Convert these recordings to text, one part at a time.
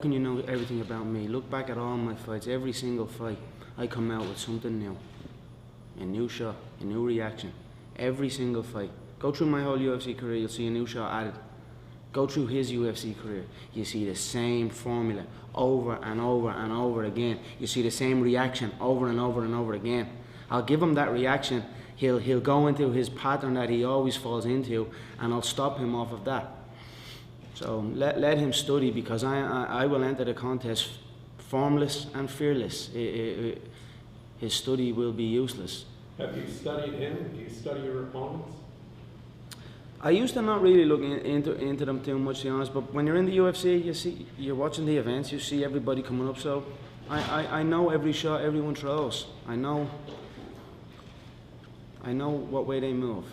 Can you know everything about me? Look back at all my fights. Every single fight, I come out with something new. A new shot, a new reaction. Every single fight. Go through my whole UFC career, you'll see a new shot added. Go through his UFC career, you see the same formula over and over and over again. You see the same reaction over and over and over again. I'll give him that reaction. He'll go into his pattern that he always falls into, and I'll stop him off of that. So let him study, because I will enter the contest formless and fearless. His study will be useless. Have you studied him? Do you study your opponents? I used to not really look into them too much, to be honest, but when you're in the UFC, you're watching the events, you see everybody coming up, so I know every shot everyone throws. I know what way they move.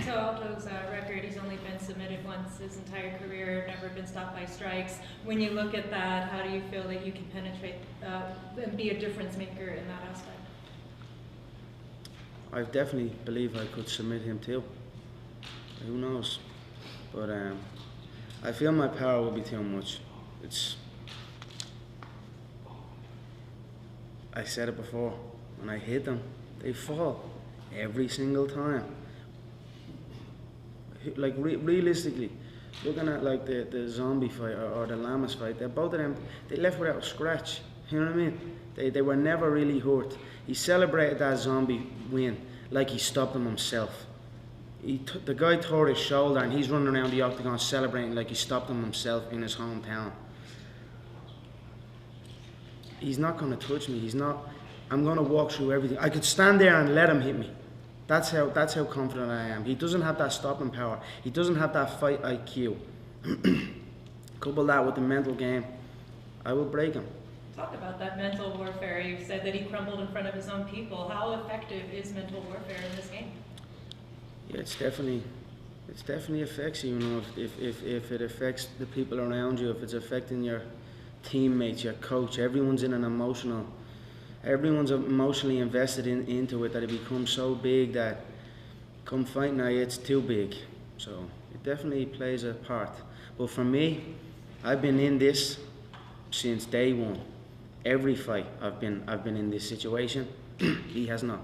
So Aldo's record, he's only been submitted once his entire career, never been stopped by strikes. When you look at that, how do you feel that you can penetrate and be a difference maker in that aspect? I definitely believe I could submit him too. Who knows? But I feel my power will be too much. I said it before, when I hit them, they fall every single time. Like realistically, looking at like the zombie fight or the Lamas fight, both of them, they left without a scratch. You know what I mean? They were never really hurt. He celebrated that zombie win like he stopped him himself. The guy tore his shoulder and he's running around the octagon celebrating like he stopped him himself in his hometown. He's not going to touch me. He's not. I'm going to walk through everything. I could stand there and let him hit me. That's how confident I am. He doesn't have that stopping power. He doesn't have that fight IQ. Couple that with the mental game, I will break him. Talk about that mental warfare. You said that he crumbled in front of his own people. How effective is mental warfare in this game? Yeah, it's definitely affects you. You know, if it affects the people around you, if it's affecting your teammates, your coach, everyone's emotionally invested into it, that it becomes so big that come fight night it's too big. So it definitely plays a part. But for me, I've been in this since day one. Every fight I've been in this situation. He has not.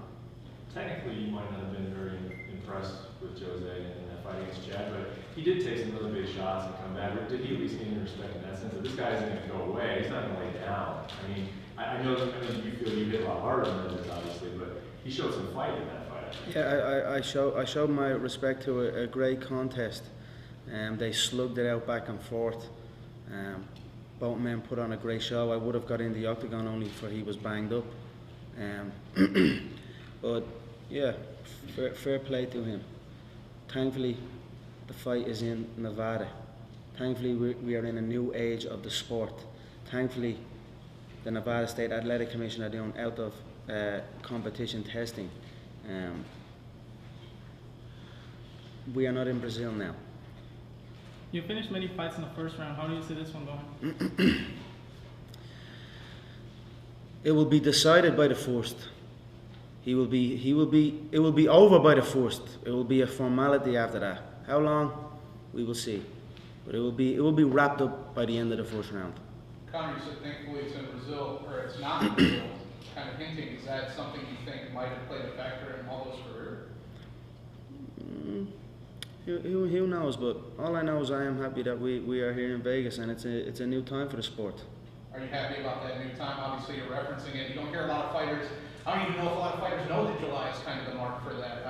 Technically, you might not have been very impressed with Jose in that fight against Chad, but he did take some really big shots and come back. Did he at least gain your respect in that sense that this guy isn't going to go away? He's not going to lay down. I mean, I know you feel you hit a lot harder than others, obviously, but he showed some fight in that fight. Yeah, I showed my respect to a great contest. They slugged it out back and forth. Both men put on a great show. I would have got in the octagon only for he was banged up. But yeah, fair play to him. Thankfully, the fight is in Nevada. Thankfully, we are in a new age of the sport. Thankfully, the Nevada State Athletic Commission are doing out of competition testing. We are not in Brazil now. You finished many fights in the first round. How do you see this one going? It will be decided by the first. It will be over by the first. It will be a formality after that. How long? We will see. But it will be wrapped up by the end of the first round. Conor, you said thankfully it's in Brazil, or it's not in Brazil. Kind of hinting, is that something you think might have played a factor in Aldo's career? Who knows? But all I know is I am happy that we are here in Vegas, and it's a new time for the sport. Are you happy about that new time? Obviously, you're referencing it. You don't hear a lot of fighters. I don't even know if a lot of fighters know that July is kind of the mark for that.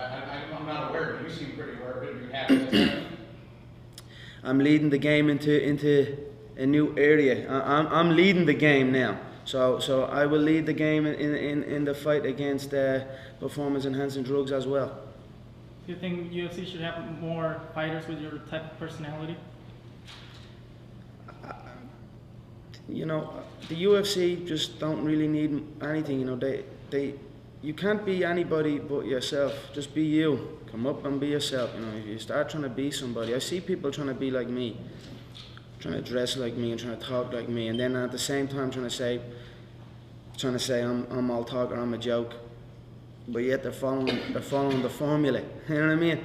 I'm not aware, but you seem pretty aware of it. Are you happy that's happening? I'm leading the game into a new area. I'm leading the game now. So I will lead the game in the fight against performance-enhancing drugs as well. Do you think UFC should have more fighters with your type of personality? You know, the UFC just don't really need anything. You know, you can't be anybody but yourself. Just be you. Come up and be yourself. You know, if you start trying to be somebody, I see people trying to be like me, trying to dress like me and trying to talk like me, and then at the same time trying to say I'm all talk or I'm a joke, but yet they're following the formula. You know what I mean?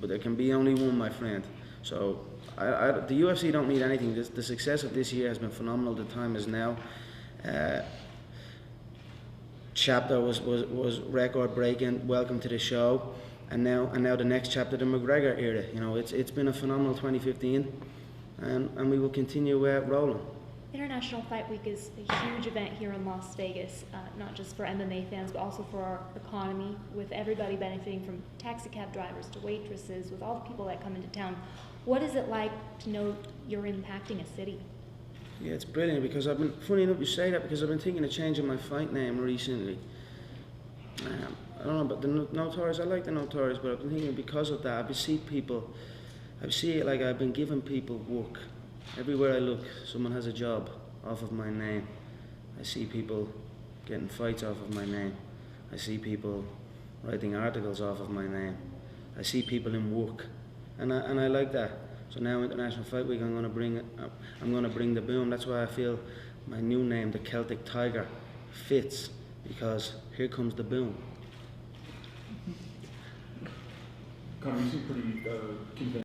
But there can be only one, my friend. So The UFC don't need anything. The success of this year has been phenomenal. The time is now. Chapter was record breaking. Welcome to the show, and now the next chapter, the McGregor era. You know, it's been a phenomenal 2015, and we will continue rolling. International Fight Week is a huge event here in Las Vegas, not just for MMA fans, but also for our economy, with everybody benefiting from taxi cab drivers to waitresses, with all the people that come into town. What is it like to know you're impacting a city? Yeah, it's brilliant because funny enough you say that, because I've been thinking of changing my fight name recently. I don't know about the Notorious, I like the Notorious, but I've been thinking because of that, I see it like I've been giving people work. Everywhere I look, someone has a job off of my name. I see people getting fights off of my name. I see people writing articles off of my name. I see people in work, and I like that. So now International Fight Week, I'm going to bring the boom. That's why I feel my new name, the Celtic Tiger, fits, because here comes the boom. Conor, you seem pretty convinced.